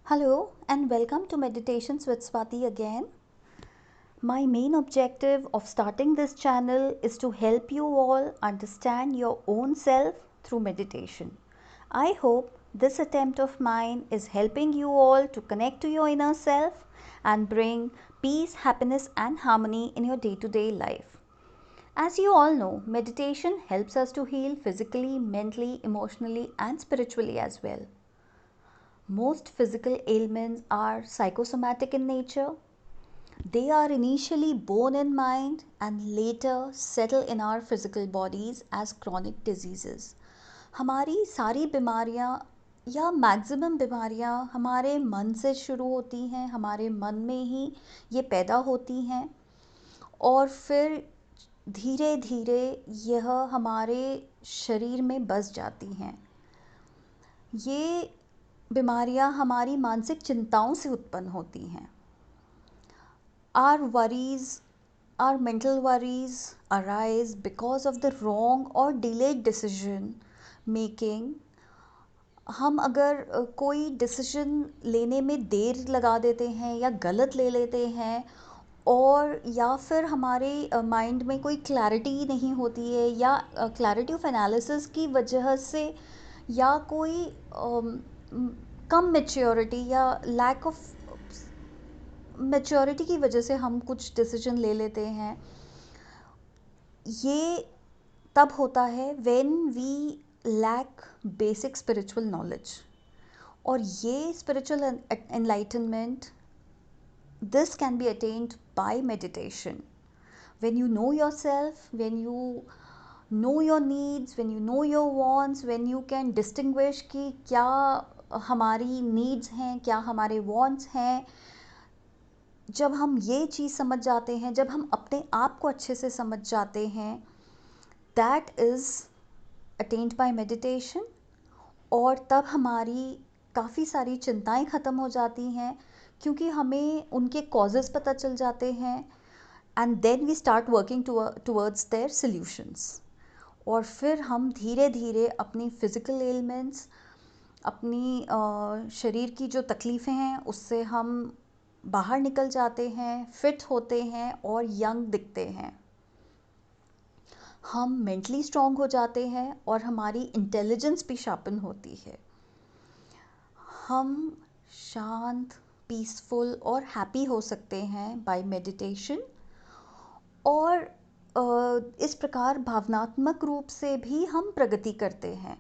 Hello and welcome to Meditations with Swati again. My main objective of starting this channel is to help you all understand your own self through meditation. I hope this attempt of mine is helping you all to connect to your inner self and bring peace, happiness, and harmony in your day to day life. As you all know, meditation helps us to heal physically, mentally, emotionally, and spiritually as well. Most physical ailments are psychosomatic in nature. They are initially born in mind and later settle in our physical bodies as chronic diseases. हमारी सारी बीमारियां या maximum बीमारियां हमारे मन से शुरू होती हैं, हमारे मन में ही ये पैदा होती हैं और फिर धीरे धीरे यह हमारे शरीर में बस जाती हैं। ये बीमारियां हमारी मानसिक चिंताओं से उत्पन्न होती हैं। Our worries, our mental worries arise because of the wrong or delayed decision making. हम अगर कोई डिसीजन लेने में देर लगा देते हैं या गलत ले लेते हैं और या फिर हमारे माइंड में कोई क्लैरिटी नहीं होती है या क्लैरिटी ऑफ एनालिसिस की वजह से या कोई कम मैच्योरिटी या लैक ऑफ मैच्योरिटी की वजह से हम कुछ डिसीजन ले लेते हैं। ये तब होता है when we lack basic spiritual knowledge. और ये spiritual enlightenment this can be attained by meditation. When you know yourself, when you know your needs, when you know your wants, when you can distinguish कि क्या हमारी needs हैं, क्या हमारे wants हैं, जब हम ये चीज़ समझ जाते हैं, जब हम अपने आप को अच्छे से समझ जाते हैं, that is attend by meditation. और तब हमारी काफ़ी सारी चिंताएं ख़त्म हो जाती हैं क्योंकि हमें उनके कॉजेज़ पता चल जाते हैं and then we start working towards their solutions. और फिर हम धीरे धीरे अपनी फ़िज़िकल एलिमेंट्स, अपनी शरीर की जो तकलीफ़ें हैं उससे हम बाहर निकल जाते हैं, फिट होते हैं और यंग दिखते हैं। हम मेंटली स्ट्रॉन्ग हो जाते हैं और हमारी इंटेलिजेंस भी शार्पन होती है। हम शांत, पीसफुल और हैप्पी हो सकते हैं बाय मेडिटेशन। और इस प्रकार भावनात्मक रूप से भी हम प्रगति करते हैं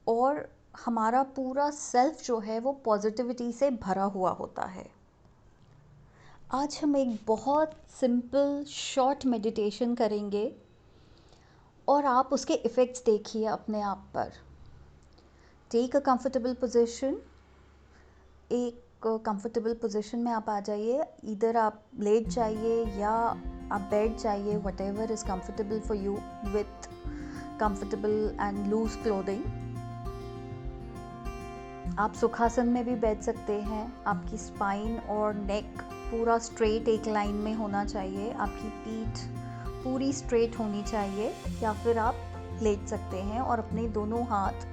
और हमारा पूरा सेल्फ जो है वो पॉजिटिविटी से भरा हुआ होता है। आज हम एक बहुत सिंपल शॉर्ट मेडिटेशन करेंगे और आप उसके इफ़ेक्ट्स देखिए अपने आप पर। Take a comfortable position. एक कंफर्टेबल पोजीशन में आप आ जाइए। इधर आप लेट जाइए या आप बैठ जाइए, whatever is comfortable for you, with comfortable and loose clothing. आप सुखासन में भी बैठ सकते हैं। आपकी स्पाइन और नेक पूरा स्ट्रेट एक लाइन में होना चाहिए, आपकी पीठ पूरी स्ट्रेट होनी चाहिए। या फिर आप लेट सकते हैं और अपने दोनों हाथ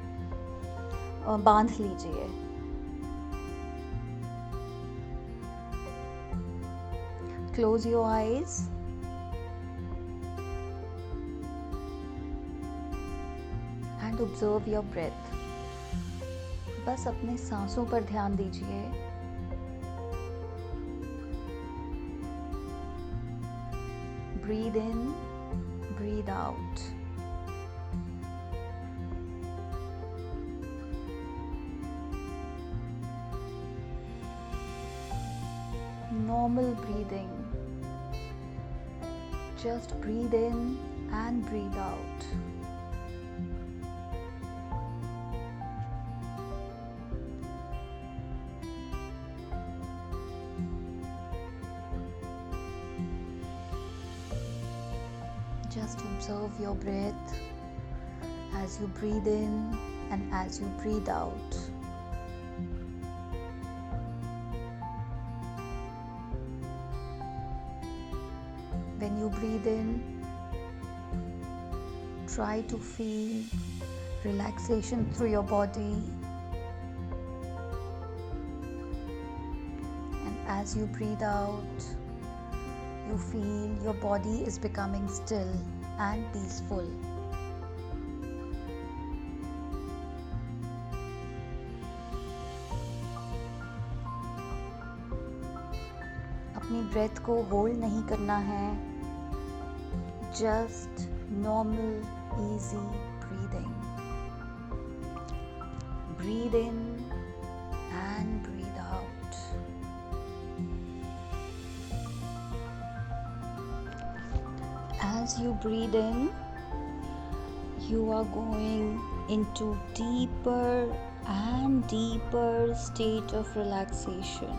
बांध लीजिए। Close your eyes and observe your breath. बस अपने सांसों पर ध्यान दीजिए। Breathe in, breathe out. Normal breathing. Just breathe in and breathe out. Just observe your breath as you breathe in and as you breathe out. When you breathe in, try to feel relaxation through your body. As you breathe out, you feel your body is becoming still and peaceful. अपनी breath को hold नहीं करना है, just normal, easy breathing. Breathe in and breathe out. As you breathe in, you are going into deeper and deeper state of relaxation.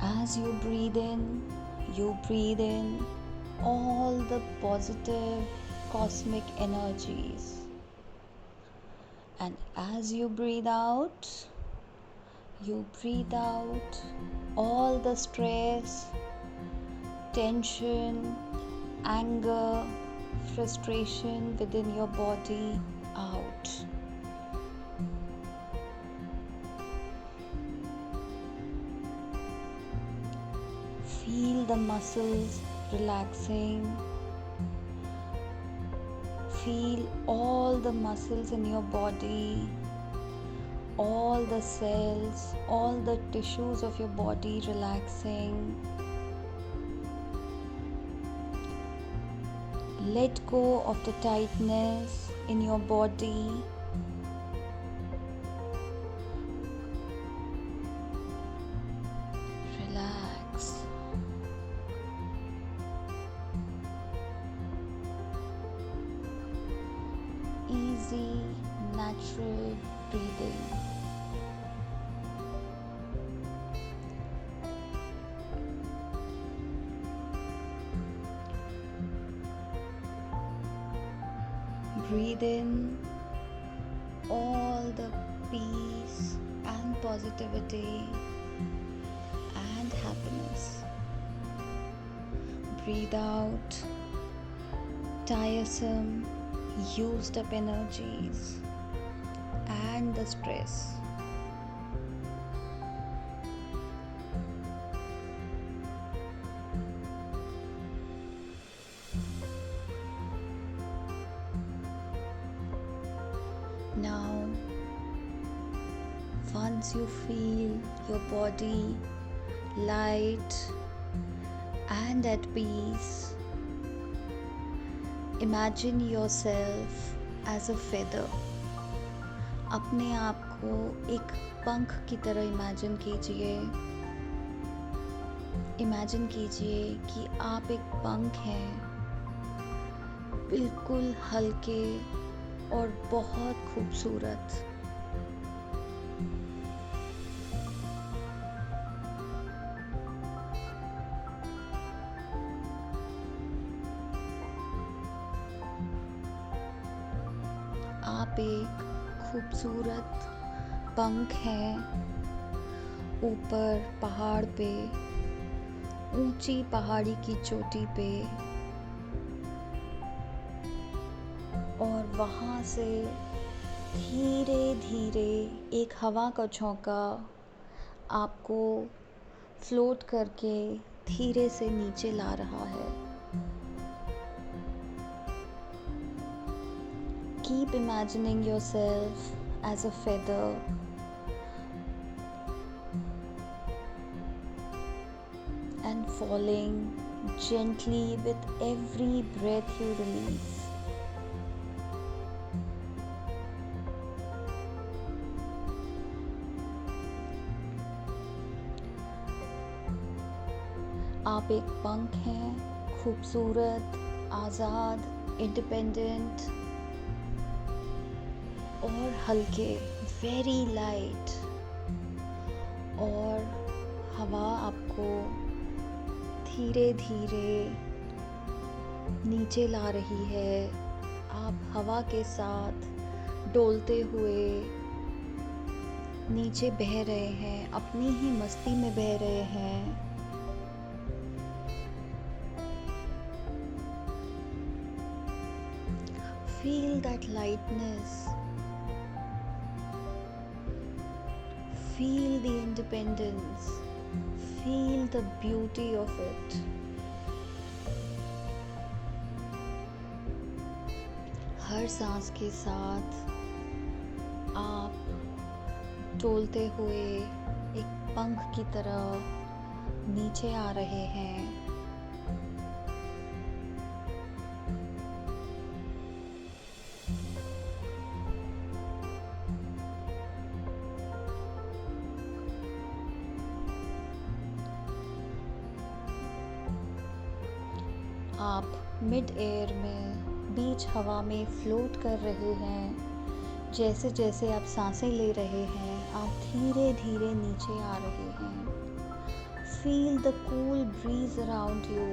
As you breathe in all the positive cosmic energies. And as you breathe out all the stress, tension, anger, frustration within your body out. Feel the muscles relaxing. Feel all the muscles in your body, all the cells, all the tissues of your body relaxing. Let go of the tightness in your body. Relax. Easy, natural breathing. Breathe in all the peace and positivity and happiness. Breathe out tiresome, used up energies and the stress. Now, once you feel your body light and at peace, imagine yourself as a feather. अपने आप को एक पंख की तरह imagine कीजिए कि आप एक पंख हैं, बिल्कुल हल्के और बहुत खूबसूरत। आप एक खूबसूरत पंख हैं ऊपर पहाड़ पे, ऊंची पहाड़ी की चोटी पे, और वहाँ से धीरे धीरे एक हवा का झोंका आपको फ्लोट करके धीरे से नीचे ला रहा है। Keep imagining yourself as a feather. And falling gently with every breath you release. आप एक पंख हैं, खूबसूरत, आज़ाद, इंडिपेंडेंट और हल्के, वेरी लाइट, और हवा आपको धीरे धीरे नीचे ला रही है। आप हवा के साथ डोलते हुए नीचे बह रहे हैं, अपनी ही मस्ती में बह रहे हैं। Feel that lightness. Feel the independence. Feel the beauty of it. हर सांस के साथ आप डोलते हुए एक पंख की तरह नीचे आ रहे हैं। आप मिड एयर में, बीच हवा में फ्लोट कर रहे हैं। जैसे जैसे आप सांसें ले रहे हैं, आप धीरे धीरे नीचे आ रहे हैं। Feel the cool bridge around you.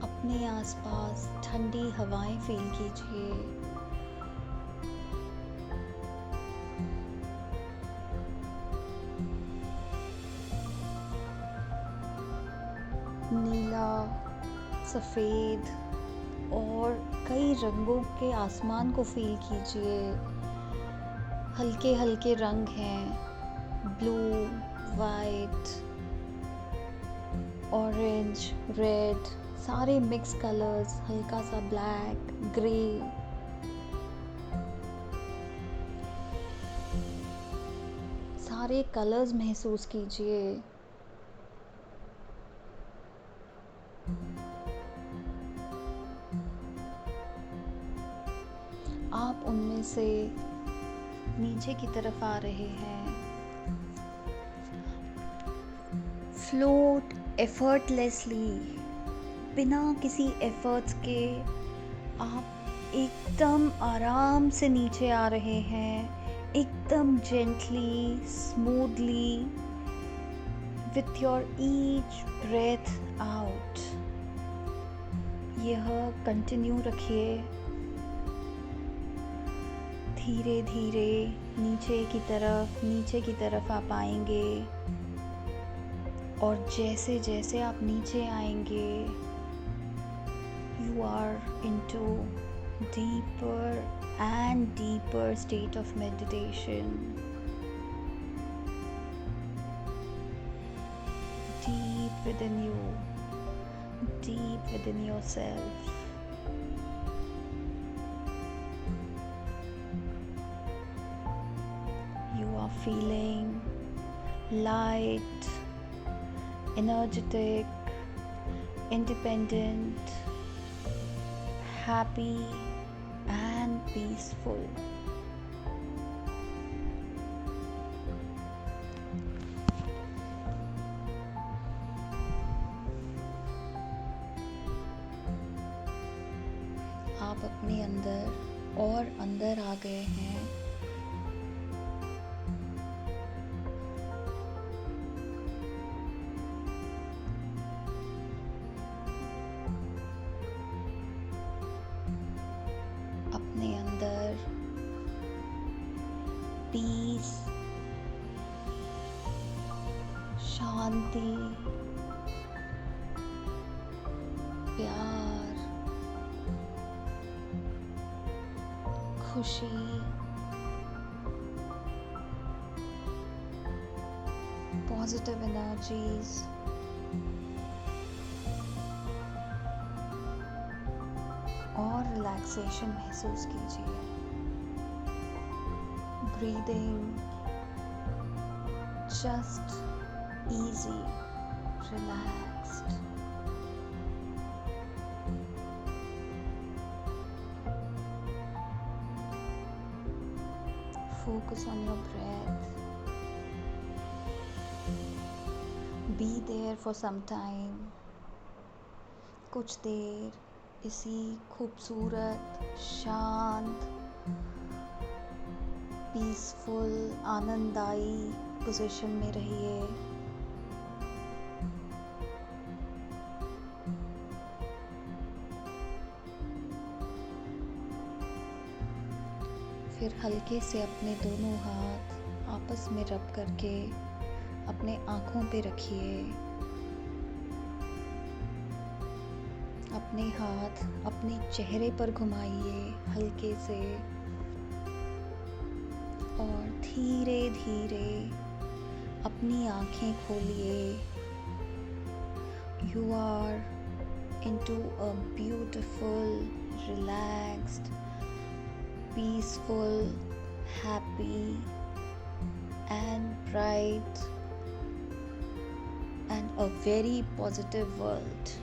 अपने आसपास ठंडी हवाएं फील कीजिए। नीला, सफ़ेद और कई रंगों के आसमान को फील कीजिए। हल्के हल्के रंग हैं, ब्लू, वाइट, ऑरेंज, रेड, सारे मिक्स कलर्स, हल्का सा ब्लैक, ग्रे। सारे कलर्स महसूस कीजिए। आप उनमें से नीचे की तरफ आ रहे हैं। फ्लोट एफर्टलेसली, बिना किसी एफर्ट्स के आप एकदम आराम से नीचे आ रहे हैं। एकदम gently, smoothly, with your each breath out. यह कंटिन्यू रखिए। धीरे धीरे नीचे की तरफ आप आएंगे, और जैसे जैसे आप नीचे आएंगे, you are into deeper and deeper state of meditation. Deep within you, deep within yourself. You are feeling light, energetic, independent, happy and peaceful. आप अपने अंदर और अंदर आ गए हैं। अपने अंदर पीस, शांति, प्यार, खुशी, पॉजिटिव एनर्जीज, और रिलैक्सेशन महसूस कीजिए। Breathing just easy, relaxed. Focus on your breath. Be there for some time. कुछ देर इसी खूबसूरत, शांत, पीसफुल, आनंददायी पोजीशन में रहिए। फिर हल्के से अपने दोनों हाथ आपस में रब करके अपने आँखों पे रखिए। अपने हाथ अपने चेहरे पर घुमाइए हल्के से और धीरे धीरे अपनी आँखें खोलिए। You are into a beautiful, relaxed, peaceful, happy and bright and a very positive world.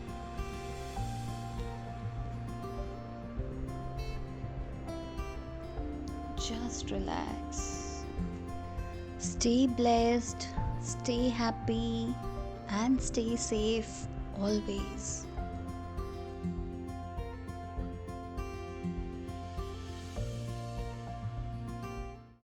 Just relax. Stay blessed, stay happy and stay safe always.